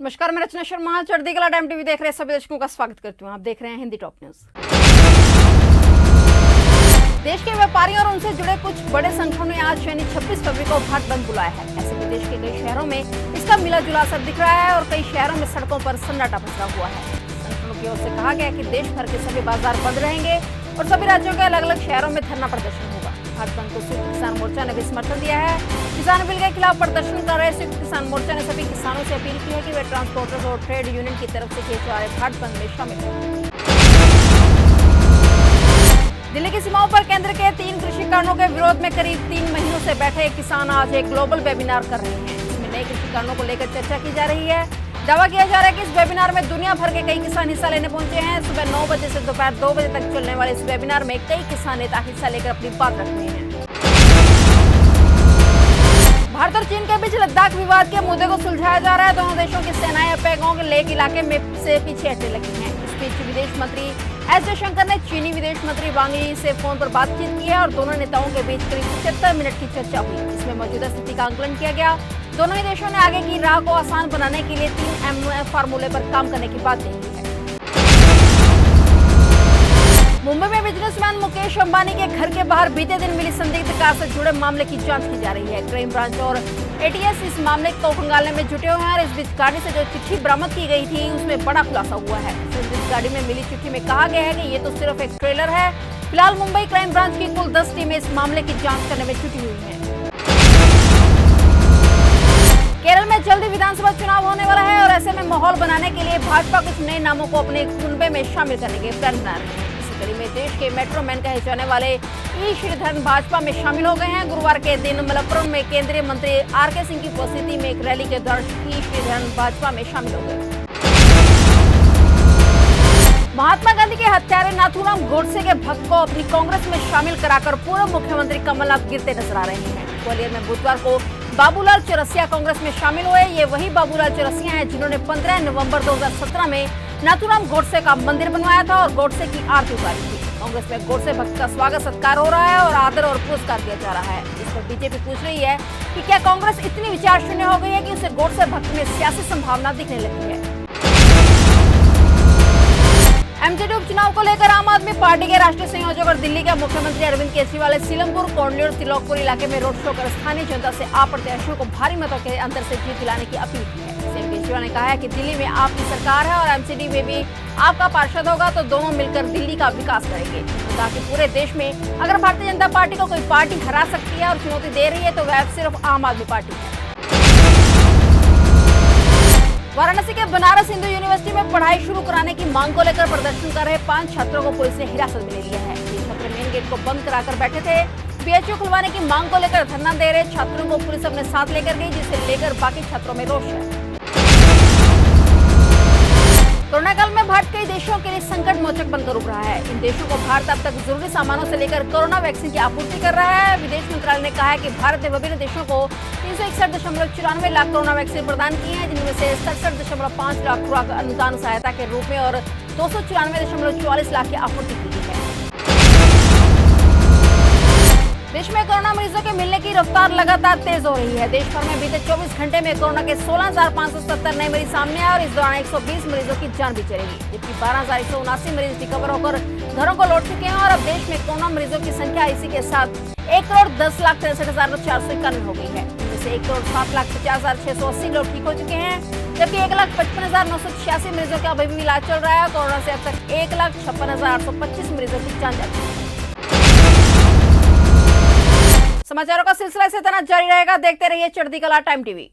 नमस्कार, मैं रचना शर्मा। चढ़ती कला टाइम टीवी देख रहे सभी दर्शकों का स्वागत करती हूँ। आप देख रहे हैं हिंदी टॉप न्यूज। देश के व्यापारियों और उनसे जुड़े कुछ बड़े संगठनों ने आज यानी 26 फरवरी को भारत बंद बुलाया है। ऐसे में देश के कई शहरों में इसका मिला जुला असर दिख रहा है और कई शहरों में सड़कों पर सन्नाटा पसरा हुआ है। संगठनों की ओर से कहा गया कि देश भर के सभी बाजार बंद रहेंगे और सभी राज्यों के अलग अलग शहरों में धरना प्रदर्शन होगा। भारत बंद को संयुक्त किसान मोर्चा ने भी समर्थन दिया है। किसान बिल के खिलाफ प्रदर्शन कर रहे संयुक्त किसान मोर्चा ने सभी किसानों से अपील की है कि वे ट्रांसपोर्टर्स और ट्रेड यूनियन की तरफ से किए जा रहे भारत बंद में शामिल हों। दिल्ली की सीमाओं पर केंद्र के 3 कृषि कानूनों के विरोध में करीब 3 महीनों से बैठे किसान आज एक ग्लोबल वेबिनार कर रहे हैं। इसमें नए कृषि कानूनों को लेकर चर्चा की जा रही है। दावा किया जा रहा है कि इस वेबिनार में दुनिया भर के कई किसान हिस्सा लेने पहुंचे हैं। सुबह 9 बजे से दोपहर 2 बजे तक चलने वाले इस वेबिनार में कई किसान नेता हिस्सा लेकर अपनी बात रख रहे हैं। भारत और चीन के बीच लद्दाख विवाद के मुद्दे को सुलझाया जा रहा है। दोनों देशों की सेनाएं पैंगोंग के लेक इलाके में से पीछे हटने लगी हैं। इस बीच विदेश मंत्री एस जयशंकर ने चीनी विदेश मंत्री वांग यी से फोन पर बातचीत की है और दोनों नेताओं के बीच करीब 75 मिनट की चर्चा हुई। इसमें मौजूदा स्थिति का आकलन किया गया। दोनों ही देशों ने आगे की राह को आसान बनाने के लिए 3M फार्मूले पर काम करने की बात कही है। मुंबई में बिजनेसमैन मुकेश अंबानी के घर के बाहर बीते दिन मिली संदिग्ध कार से जुड़े मामले की जांच की जा रही है। क्राइम ब्रांच और ATS इस मामले को खंगालने में जुटे हुए हैं और इस बीच गाड़ी से जो चिट्ठी बरामद की गई थी उसमें बड़ा खुलासा हुआ है। संदिग्ध गाड़ी में मिली चिट्ठी में कहा गया है कि ये तो सिर्फ एक ट्रेलर है। फिलहाल मुंबई क्राइम ब्रांच की कुल 10 टीमें इस मामले की जाँच करने में जुटी हुई है। केरल में जल्दी विधानसभा चुनाव होने वाला है और ऐसे में माहौल बनाने के लिए भाजपा कुछ नए नामों को अपने कुनबे में शामिल करने के प्लान बना रही है। इसी कड़ी में देश के मेट्रो मैन कहे जाने वाले ई श्रीधरन भाजपा में शामिल हो गए हैं। गुरुवार के दिन मलप्पुरम में केंद्रीय मंत्री RK सिंह की उपस्थिति में एक रैली के दौरान ई श्रीधरन भाजपा में शामिल हो गए। महात्मा गांधी के हत्यारे नाथूराम गोडसे के भक्त को अपनी कांग्रेस में शामिल कराकर पूर्व मुख्यमंत्री कमलनाथ गिरते नजर आ रहे हैं। ग्वालियर में बुधवार को बाबूलाल चौरसिया कांग्रेस में शामिल हुए। ये वही बाबूलाल चौरसिया हैं जिन्होंने 15 नवंबर 2017 में नाथूराम गोडसे का मंदिर बनवाया था और गोडसे की आरती उतारी थी। कांग्रेस में गोडसे भक्त का स्वागत सत्कार हो रहा है और आदर और पुरस्कार दिया जा रहा है। इस पर बीजेपी पूछ रही है कि क्या कांग्रेस इतनी विचार शून्य हो गई है कि उसे गोडसे भक्त में सियासी संभावना दिखने लगी है। MJD उपचुनाव को लेकर आम आदमी पार्टी के राष्ट्रीय संयोजक और दिल्ली के मुख्यमंत्री अरविंद केजरीवाल ने सीलमपुर, कोंडली, तिलोकपुर इलाके में रोड शो कर स्थानीय जनता से आप प्रत्याशियों को भारी मतों के अंतर से जीत दिलाने की अपील की है। सीएम केजरीवाल ने कहा है कि दिल्ली में आपकी सरकार है और MCD में भी आपका पार्षद होगा तो दोनों मिलकर दिल्ली का विकास करेंगे। ताकि पूरे देश में अगर भारतीय जनता पार्टी को कोई पार्टी हरा सकती है और चुनौती दे रही है तो वह सिर्फ आम आदमी पार्टी है। वाराणसी के बनारस हिंदू यूनिवर्सिटी में पढ़ाई शुरू कराने की मांग को लेकर प्रदर्शन कर रहे 5 छात्रों को पुलिस ने हिरासत में ले लिया है। ये छात्र मेन गेट को बंद कराकर बैठे थे। PHU खुलवाने की मांग को लेकर धरना दे रहे छात्रों को पुलिस अपने साथ लेकर गई, जिसे लेकर बाकी छात्रों में रोष है। कोरोना काल में भारत कई देशों के लिए संकट मोचक बनकर उभरा है। इन देशों को भारत अब तक जरूरी सामानों से लेकर कोरोना वैक्सीन की आपूर्ति कर रहा है। विदेश मंत्रालय ने कहा है कि भारत ने विभिन्न देशों को 361.94 लाख कोरोना वैक्सीन प्रदान की है, जिनमें से 67.5 लाख खुराक अनुदान सहायता के रूप में और 294.44 लाख की आपूर्ति की गई है। देश में कोरोना मरीजों के मिलने की रफ्तार लगातार तेज हो रही है। देश भर में बीते 24 घंटे में कोरोना के 16,570 नए मरीज सामने आए और इस दौरान 120 मरीजों की जान भी चली गई, जबकि 12,179 मरीज रिकवर होकर घरों को लौट चुके हैं और अब देश में कोरोना मरीजों की संख्या इसी के साथ 1,10,63,491 हो गई है। इनमें से 1,07,50,680 लोग ठीक हो चुके हैं, जबकि 1,55,986 मरीजों का अभी भी इलाज चल रहा है। कोरोना से अब तक 1,56,825 मरीजों की जान जा चुकी है। समाचारों का सिलसिला इसी तरह जारी रहेगा। देखते रहिए चढ़ती कला टाइम टीवी।